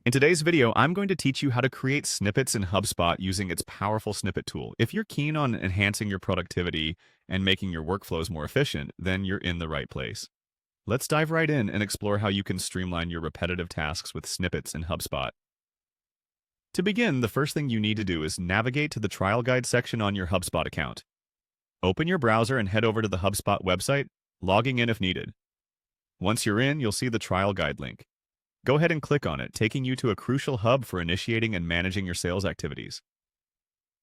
In today's video, I'm going to teach you how to create snippets in HubSpot using its powerful snippet tool. If you're keen on enhancing your productivity and making your workflows more efficient, then you're in the right place. Let's dive right in and explore how you can streamline your repetitive tasks with snippets in HubSpot. To begin, the first thing you need to do is navigate to the trial guide section on your HubSpot account. Open your browser and head over to the HubSpot website, logging in if needed. Once you're in, you'll see the trial guide link. Go ahead and click on it, taking you to a crucial hub for initiating and managing your sales activities.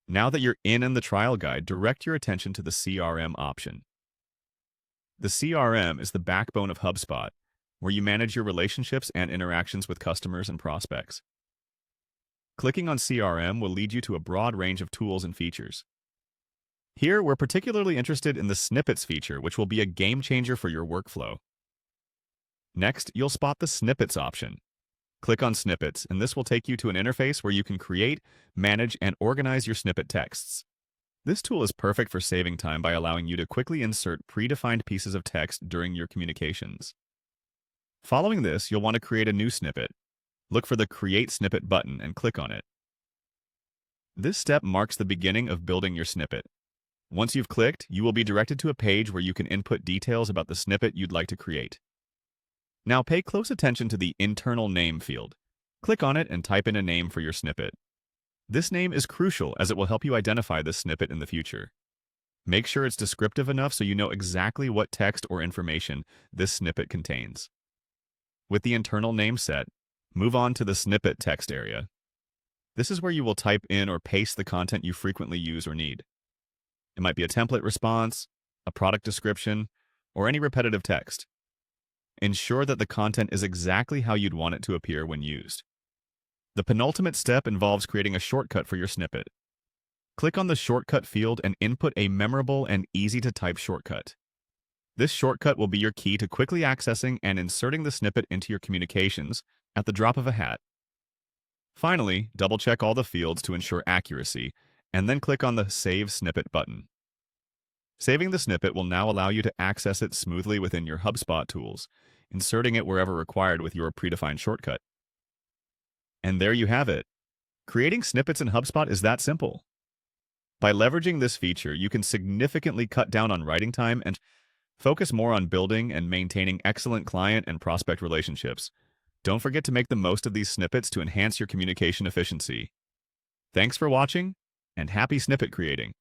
Now that you're in the trial guide, direct your attention to the CRM option. The CRM is the backbone of HubSpot, where you manage your relationships and interactions with customers and prospects. Clicking on CRM will lead you to a broad range of tools and features. Here, we're particularly interested in the Snippets feature, which will be a game changer for your workflow. Next, you'll spot the Snippets option. Click on Snippets, and this will take you to an interface where you can create, manage, and organize your snippet texts. This tool is perfect for saving time by allowing you to quickly insert predefined pieces of text during your communications. Following this, you'll want to create a new snippet. Look for the Create Snippet button and click on it. This step marks the beginning of building your snippet. Once you've clicked, you will be directed to a page where you can input details about the snippet you'd like to create. Now pay close attention to the internal name field. Click on it and type in a name for your snippet. This name is crucial as it will help you identify this snippet in the future. Make sure it's descriptive enough so you know exactly what text or information this snippet contains. With the internal name set, move on to the snippet text area. This is where you will type in or paste the content you frequently use or need. It might be a template response, a product description, or any repetitive text. Ensure that the content is exactly how you'd want it to appear when used. The penultimate step involves creating a shortcut for your snippet. Click on the shortcut field and input a memorable and easy-to-type shortcut. This shortcut will be your key to quickly accessing and inserting the snippet into your communications at the drop of a hat. Finally, double-check all the fields to ensure accuracy, and then click on the Save Snippet button. Saving the snippet will now allow you to access it smoothly within your HubSpot tools, inserting it wherever required with your predefined shortcut. And there you have it. Creating snippets in HubSpot is that simple. By leveraging this feature, you can significantly cut down on writing time and focus more on building and maintaining excellent client and prospect relationships. Don't forget to make the most of these snippets to enhance your communication efficiency. Thanks for watching, and happy snippet creating.